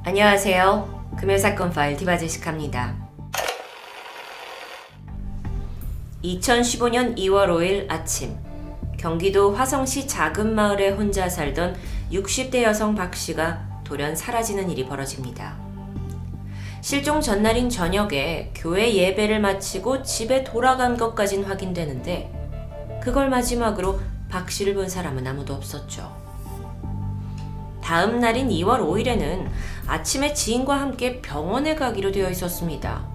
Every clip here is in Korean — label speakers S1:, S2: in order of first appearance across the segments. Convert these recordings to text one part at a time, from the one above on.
S1: 안녕하세요. 금요사건 파일 디바제시카입니다. 2015년 2월 5일 아침, 경기도 화성시 작은 마을에 혼자 살던 60대 여성 박씨가 돌연 사라지는 일이 벌어집니다. 실종 전날인 저녁에 교회 예배를 마치고 집에 돌아간 것까진 확인되는데 그걸 마지막으로 박씨를 본 사람은 아무도 없었죠. 다음 날인 2월 5일에는 아침에 지인과 함께 병원에 가기로 되어 있었습니다.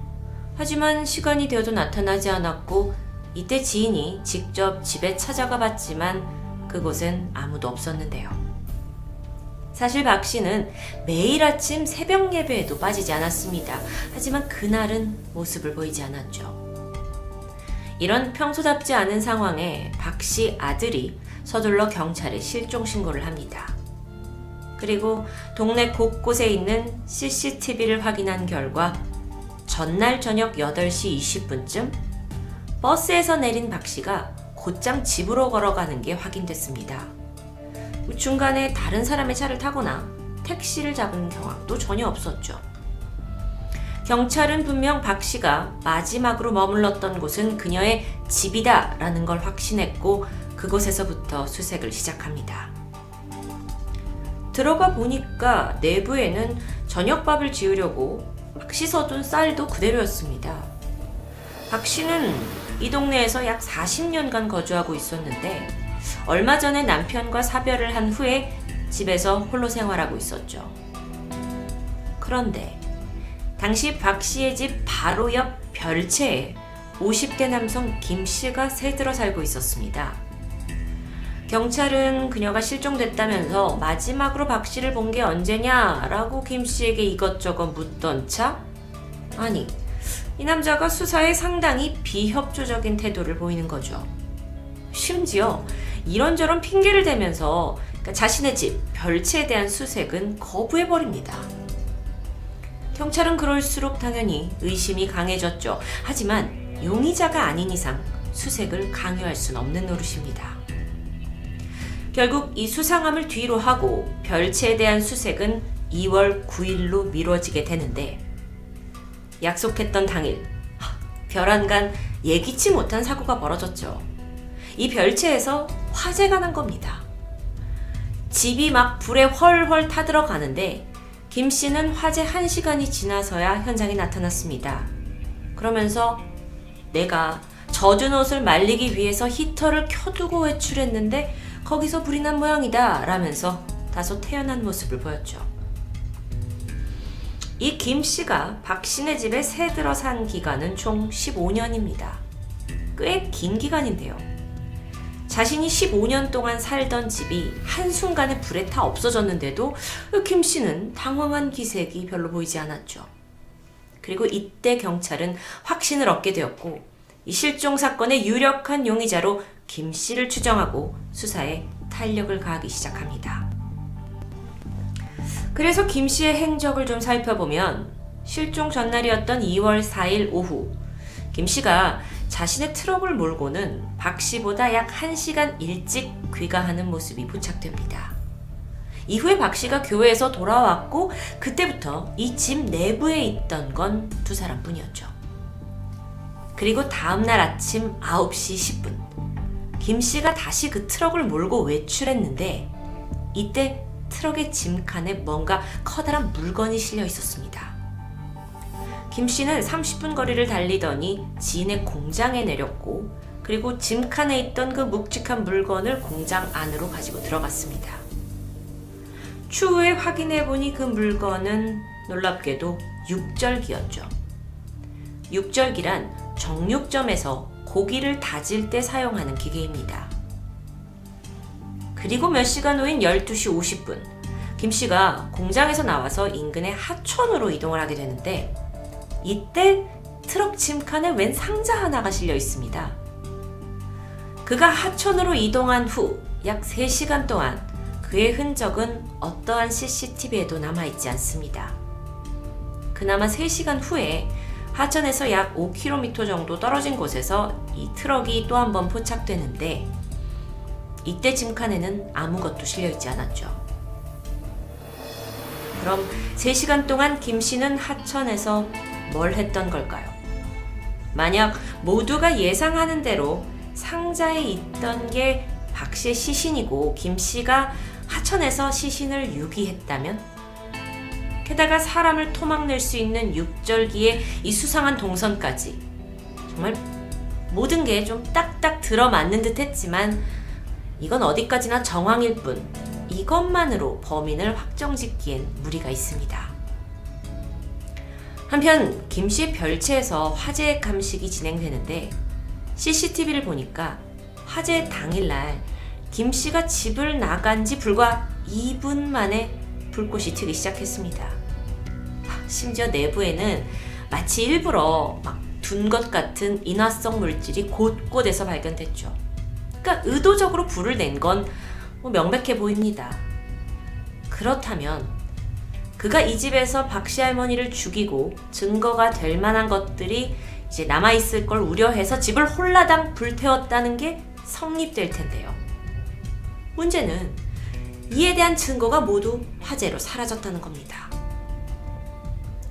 S1: 하지만 시간이 되어도 나타나지 않았고 이때 지인이 직접 집에 찾아가 봤지만 그곳엔 아무도 없었는데요. 사실 박 씨는 매일 아침 새벽 예배에도 빠지지 않았습니다. 하지만 그날은 모습을 보이지 않았죠. 이런 평소답지 않은 상황에 박 씨 아들이 서둘러 경찰에 실종 신고를 합니다. 그리고 동네 곳곳에 있는 CCTV를 확인한 결과 전날 저녁 8시 20분쯤 버스에서 내린 박 씨가 곧장 집으로 걸어가는 게 확인됐습니다. 중간에 다른 사람의 차를 타거나 택시를 잡은 경황도 전혀 없었죠. 경찰은 분명 박 씨가 마지막으로 머물렀던 곳은 그녀의 집이다라는 걸 확신했고 그곳에서부터 수색을 시작합니다. 들어가 보니까 내부에는 저녁밥을 지으려고 막 씻어둔 쌀도 그대로였습니다. 박 씨는 이 동네에서 약 40년간 거주하고 있었는데 얼마 전에 남편과 사별을 한 후에 집에서 홀로 생활하고 있었죠. 그런데 당시 박 씨의 집 바로 옆 별채에 50대 남성 김 씨가 새들어 살고 있었습니다. 경찰은 그녀가 실종됐다면서 마지막으로 박 씨를 본 게 언제냐라고 김 씨에게 이것저것 묻던 차? 아니, 이 남자가 수사에 상당히 비협조적인 태도를 보이는 거죠. 심지어 이런저런 핑계를 대면서 자신의 집, 별채에 대한 수색은 거부해버립니다. 경찰은 그럴수록 당연히 의심이 강해졌죠. 하지만 용의자가 아닌 이상 수색을 강요할 순 없는 노릇입니다. 결국 이 수상함을 뒤로 하고 별채에 대한 수색은 2월 9일로 미뤄지게 되는데 약속했던 당일 별안간 예기치 못한 사고가 벌어졌죠. 이 별채에서 화재가 난 겁니다. 집이 막 불에 훨훨 타들어가는데 김 씨는 화재 1시간이 지나서야 현장에 나타났습니다. 그러면서 내가 젖은 옷을 말리기 위해서 히터를 켜두고 외출했는데 거기서 불이 난 모양이다 라면서 다소 태연한 모습을 보였죠. 이 김 씨가 박 씨네 집에 새들어 산 기간은 총 15년입니다. 꽤 긴 기간인데요. 자신이 15년 동안 살던 집이 한순간에 불에 타 없어졌는데도 김 씨는 당황한 기색이 별로 보이지 않았죠. 그리고 이때 경찰은 확신을 얻게 되었고 이 실종 사건의 유력한 용의자로 김 씨를 추정하고 수사에 탄력을 가하기 시작합니다. 그래서 김 씨의 행적을 좀 살펴보면 실종 전날이었던 2월 4일 오후 김 씨가 자신의 트럭을 몰고는 박 씨보다 약 1시간 일찍 귀가하는 모습이 포착됩니다. 이후에 박 씨가 교회에서 돌아왔고 그때부터 이 집 내부에 있던 건 두 사람뿐이었죠. 그리고 다음날 아침 9시 10분 김 씨가 다시 그 트럭을 몰고 외출했는데 이때 트럭의 짐칸에 뭔가 커다란 물건이 실려 있었습니다. 김 씨는 30분 거리를 달리더니 지인의 공장에 내렸고 그리고 짐칸에 있던 그 묵직한 물건을 공장 안으로 가지고 들어갔습니다. 추후에 확인해보니 그 물건은 놀랍게도 육절기였죠. 육절기란 정육점에서 고기를 다질 때 사용하는 기계입니다. 그리고 몇 시간 후인 12시 50분 김 씨가 공장에서 나와서 인근의 하천으로 이동을 하게 되는데 이때 트럭 짐칸에 웬 상자 하나가 실려 있습니다. 그가 하천으로 이동한 후 약 3시간 동안 그의 흔적은 어떠한 CCTV에도 남아있지 않습니다. 그나마 3시간 후에 하천에서 약 5km 정도 떨어진 곳에서 이 트럭이 또 한 번 포착되는데 이때 짐칸에는 아무것도 실려있지 않았죠. 그럼 3시간 동안 김 씨는 하천에서 뭘 했던 걸까요? 만약 모두가 예상하는 대로 상자에 있던 게 박 씨의 시신이고 김 씨가 하천에서 시신을 유기했다면, 게다가 사람을 토막낼 수 있는 육절기의 이 수상한 동선까지, 정말 모든 게 좀 딱딱 들어맞는 듯 했지만 이건 어디까지나 정황일 뿐 이것만으로 범인을 확정짓기엔 무리가 있습니다. 한편 김 씨의 별채에서 화재 감식이 진행되는데 CCTV를 보니까 화재 당일날 김 씨가 집을 나간 지 불과 2분 만에 불꽃이 튀기 시작했습니다. 심지어 내부에는 마치 일부러 막 둔 것 같은 인화성 물질이 곳곳에서 발견됐죠. 그러니까 의도적으로 불을 낸 건 명백해 보입니다. 그렇다면 그가 이 집에서 박씨 할머니를 죽이고 증거가 될 만한 것들이 이제 남아있을 걸 우려해서 집을 홀라당 불태웠다는 게 성립될 텐데요. 문제는 이에 대한 증거가 모두 화재로 사라졌다는 겁니다.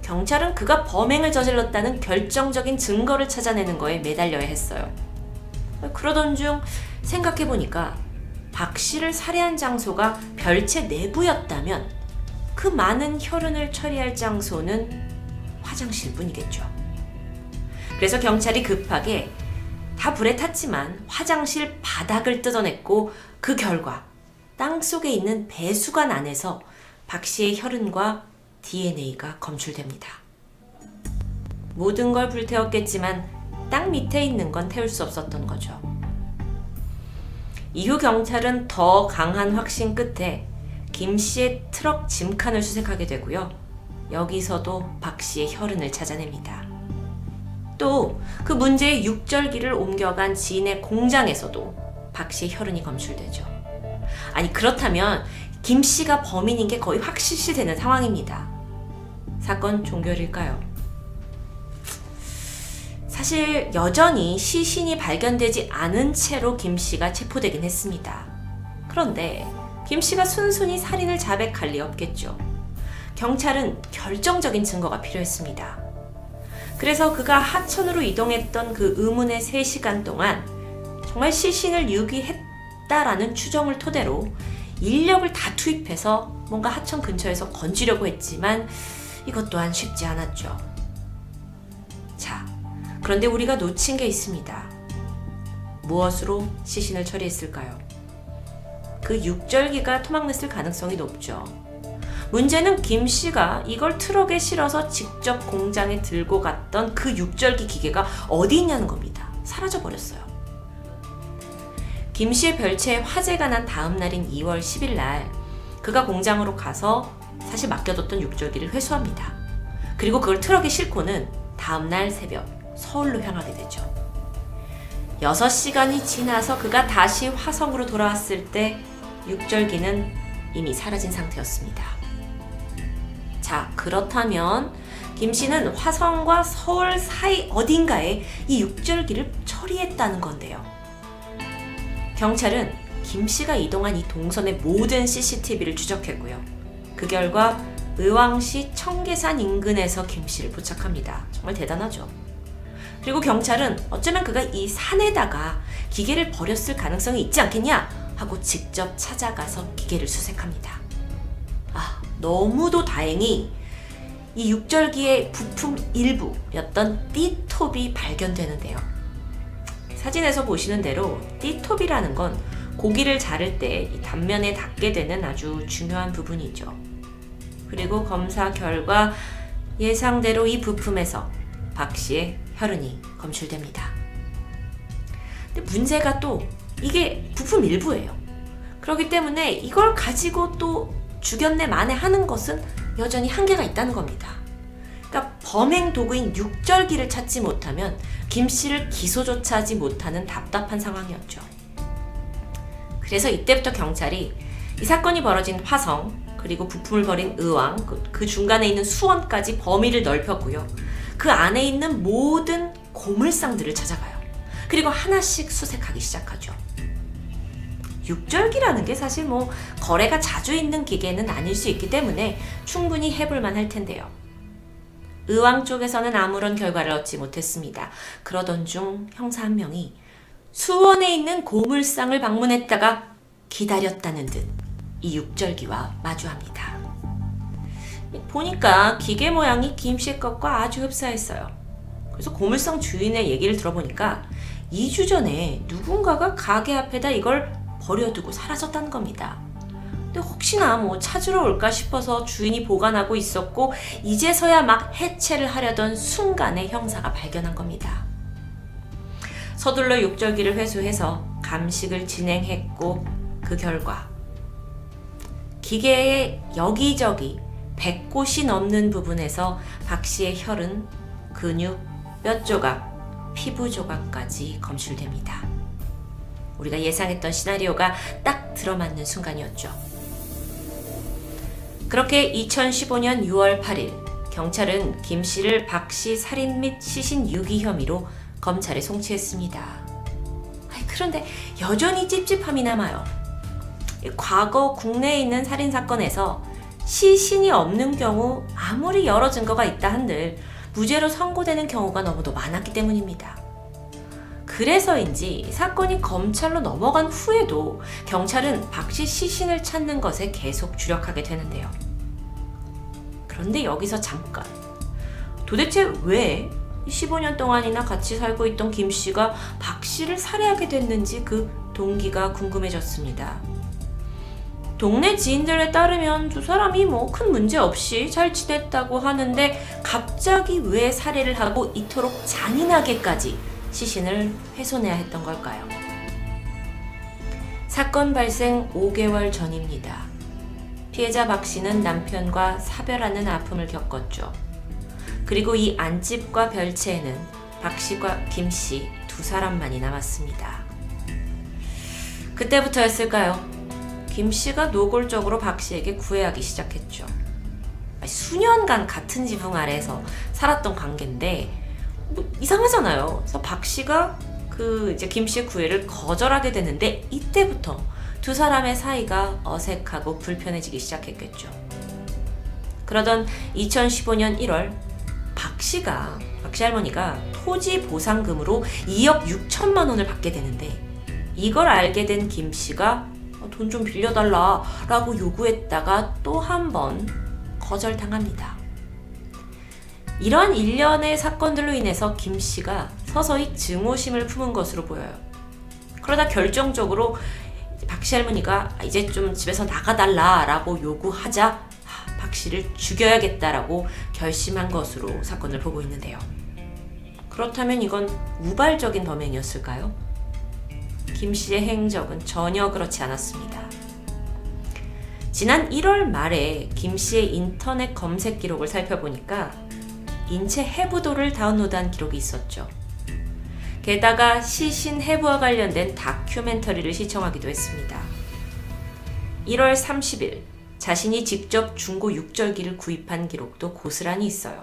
S1: 경찰은 그가 범행을 저질렀다는 결정적인 증거를 찾아내는 거에 매달려야 했어요. 그러던 중 생각해보니까 박 씨를 살해한 장소가 별채 내부였다면 그 많은 혈흔을 처리할 장소는 화장실뿐이겠죠. 그래서 경찰이 급하게 다 불에 탔지만 화장실 바닥을 뜯어냈고 그 결과 땅속에 있는 배수관 안에서 박 씨의 혈흔과 DNA가 검출됩니다. 모든 걸 불태웠겠지만 땅 밑에 있는 건 태울 수 없었던 거죠. 이후 경찰은 더 강한 확신 끝에 김 씨의 트럭 짐칸을 수색하게 되고요. 여기서도 박 씨의 혈흔을 찾아냅니다. 또 그 문제의 육절기를 옮겨간 지인의 공장에서도 박 씨의 혈흔이 검출되죠. 아니 그렇다면 김 씨가 범인인 게 거의 확실시되는 상황입니다. 사건 종결일까요? 사실 여전히 시신이 발견되지 않은 채로 김 씨가 체포되긴 했습니다. 그런데 김 씨가 순순히 살인을 자백할 리 없겠죠. 경찰은 결정적인 증거가 필요했습니다. 그래서 그가 하천으로 이동했던 그 의문의 3시간 동안 정말 시신을 유기했다라는 추정을 토대로 인력을 다 투입해서 뭔가 하천 근처에서 건지려고 했지만 이것 또한 쉽지 않았죠. 자, 그런데 우리가 놓친 게 있습니다. 무엇으로 시신을 처리했을까요? 그 육절기가 토막냈을 가능성이 높죠. 문제는 김 씨가 이걸 트럭에 실어서 직접 공장에 들고 갔던 그 육절기 기계가 어디 있냐는 겁니다. 사라져 버렸어요. 김 씨의 별채에 화재가 난 다음 날인 2월 10일 날 그가 공장으로 가서 사실 맡겨뒀던 육절기를 회수합니다. 그리고 그걸 트럭에 싣고는 다음 날 새벽 서울로 향하게 되죠. 6시간이 지나서 그가 다시 화성으로 돌아왔을 때 육절기는 이미 사라진 상태였습니다. 자, 그렇다면 김 씨는 화성과 서울 사이 어딘가에 이 육절기를 처리했다는 건데요. 경찰은 김 씨가 이동한 이 동선의 모든 CCTV를 추적했고요. 그 결과 의왕시 청계산 인근에서 김 씨를 포착합니다. 정말 대단하죠. 그리고 경찰은 어쩌면 그가 이 산에다가 기계를 버렸을 가능성이 있지 않겠냐 하고 직접 찾아가서 기계를 수색합니다. 너무도 다행히 이 육절기의 부품 일부였던 띠톱이 발견되는데요. 사진에서 보시는 대로 띠톱이라는 건 고기를 자를 때 이 단면에 닿게 되는 아주 중요한 부분이죠. 그리고 검사 결과 예상대로 이 부품에서 박 씨의 혈흔이 검출됩니다. 근데 문제가 또 이게 부품 일부예요. 그렇기 때문에 이걸 가지고 또 죽였네 만에 하는 것은 여전히 한계가 있다는 겁니다. 그러니까 범행 도구인 육절기를 찾지 못하면 김 씨를 기소조차 하지 못하는 답답한 상황이었죠. 그래서 이때부터 경찰이 이 사건이 벌어진 화성 그리고 부품을 버린 의왕 그 중간에 있는 수원까지 범위를 넓혔고요. 그 안에 있는 모든 고물상들을 찾아가요. 그리고 하나씩 수색하기 시작하죠. 육절기라는 게 사실 거래가 자주 있는 기계는 아닐 수 있기 때문에 충분히 해볼만 할 텐데요. 의왕 쪽에서는 아무런 결과를 얻지 못했습니다. 그러던 중 형사 한 명이 수원에 있는 고물상을 방문했다가 기다렸다는 듯 이 육절기와 마주합니다. 보니까 기계 모양이 김씨 것과 아주 흡사했어요. 그래서 고물상 주인의 얘기를 들어보니까 2주 전에 누군가가 가게 앞에다 이걸 버려두고 사라졌다는 겁니다. 근데 혹시나 찾으러 올까 싶어서 주인이 보관하고 있었고 이제서야 막 해체를 하려던 순간에 형사가 발견한 겁니다. 서둘러 육절기를 회수해서 감식을 진행했고 그 결과 기계의 여기저기 100곳이 넘는 부분에서 박 씨의 혈흔, 근육, 뼈 조각, 피부 조각까지 검출됩니다. 우리가 예상했던 시나리오가 딱 들어맞는 순간이었죠. 그렇게 2015년 6월 8일 경찰은 김 씨를 박 씨 살인 및 시신 유기 혐의로 검찰에 송치했습니다. 그런데 여전히 찝찝함이 남아요. 과거 국내에 있는 살인사건에서 시신이 없는 경우 아무리 여러 증거가 있다 한들 무죄로 선고되는 경우가 너무도 많았기 때문입니다. 그래서인지 사건이 검찰로 넘어간 후에도 경찰은 박 씨 시신을 찾는 것에 계속 주력하게 되는데요. 그런데 여기서 잠깐, 도대체 왜 15년 동안이나 같이 살고 있던 김 씨가 박 씨를 살해하게 됐는지 그 동기가 궁금해졌습니다. 동네 지인들에 따르면 두 사람이 큰 문제 없이 잘 지냈다고 하는데 갑자기 왜 살해를 하고 이토록 잔인하게까지 시신을 훼손해야 했던 걸까요? 사건 발생 5개월 전입니다. 피해자 박 씨는 남편과 사별하는 아픔을 겪었죠. 그리고 이 안집과 별채에는 박 씨와 김 씨 두 사람만이 남았습니다. 그때부터였을까요? 김 씨가 노골적으로 박 씨에게 구애하기 시작했죠. 수년간 같은 지붕 아래에서 살았던 관계인데 이상하잖아요. 그래서 박 씨가 이제 김 씨의 구애를 거절하게 되는데 이때부터 두 사람의 사이가 어색하고 불편해지기 시작했겠죠. 그러던 2015년 1월 박 씨 할머니가 토지 보상금으로 2억 6천만 원을 받게 되는데 이걸 알게 된 김 씨가 돈 좀 빌려달라 라고 요구했다가 또 한 번 거절당합니다. 이런 일련의 사건들로 인해서 김 씨가 서서히 증오심을 품은 것으로 보여요. 그러다 결정적으로 박 씨 할머니가 이제 좀 집에서 나가달라 라고 요구하자 박 씨를 죽여야겠다라고 결심한 것으로 사건을 보고 있는데요. 그렇다면 이건 우발적인 범행이었을까요? 김 씨의 행적은 전혀 그렇지 않았습니다. 지난 1월 말에 김 씨의 인터넷 검색 기록을 살펴보니까 인체 해부도를 다운로드한 기록이 있었죠. 게다가 시신 해부와 관련된 다큐멘터리를 시청하기도 했습니다. 1월 30일 자신이 직접 중고 육절기를 구입한 기록도 고스란히 있어요.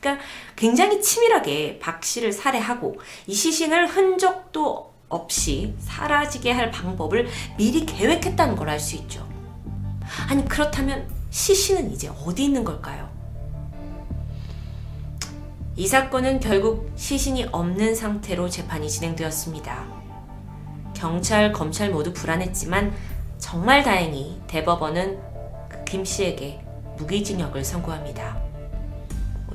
S1: 그러니까 굉장히 치밀하게 박 씨를 살해하고 이 시신을 흔적도 없이 사라지게 할 방법을 미리 계획했다는 걸 알 수 있죠. 아니 그렇다면 시신은 이제 어디 있는 걸까요? 이 사건은 결국 시신이 없는 상태로 재판이 진행되었습니다. 경찰, 검찰 모두 불안했지만 정말 다행히 대법원은 김 씨에게 무기징역을 선고합니다.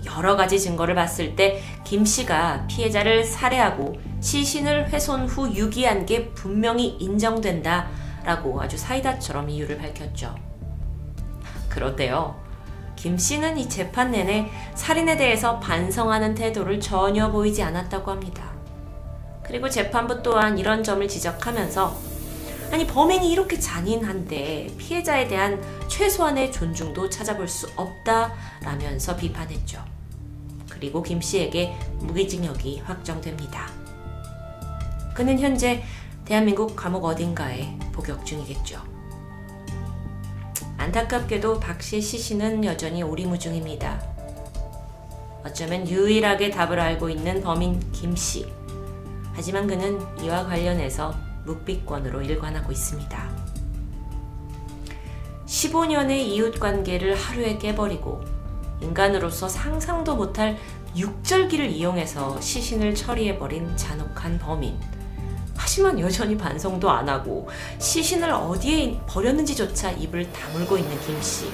S1: 여러 가지 증거를 봤을 때 김 씨가 피해자를 살해하고 시신을 훼손 후 유기한 게 분명히 인정된다라고 아주 사이다처럼 이유를 밝혔죠. 그런데요, 김 씨는 이 재판 내내 살인에 대해서 반성하는 태도를 전혀 보이지 않았다고 합니다. 그리고 재판부 또한 이런 점을 지적하면서 아니 범행이 이렇게 잔인한데 피해자에 대한 최소한의 존중도 찾아볼 수 없다라면서 비판했죠. 그리고 김 씨에게 무기징역이 확정됩니다. 그는 현재 대한민국 감옥 어딘가에 복역 중이겠죠. 안타깝게도 박 씨의 시신은 여전히 오리무중입니다. 어쩌면 유일하게 답을 알고 있는 범인 김 씨. 하지만 그는 이와 관련해서 묵비권으로 일관하고 있습니다. 15년의 이웃관계를 하루에 깨버리고 인간으로서 상상도 못할 육절기를 이용해서 시신을 처리해버린 잔혹한 범인. 하지만 여전히 반성도 안 하고 시신을 어디에 버렸는지조차 입을 다물고 있는 김씨.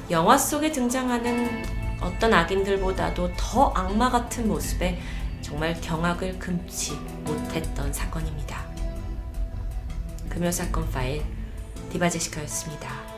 S1: 영화 속에 등장하는 어떤 악인들보다도 더 악마 같은 모습에 정말 경악을 금치 못했던 사건입니다. 금요사건 파일 디바제시카였습니다.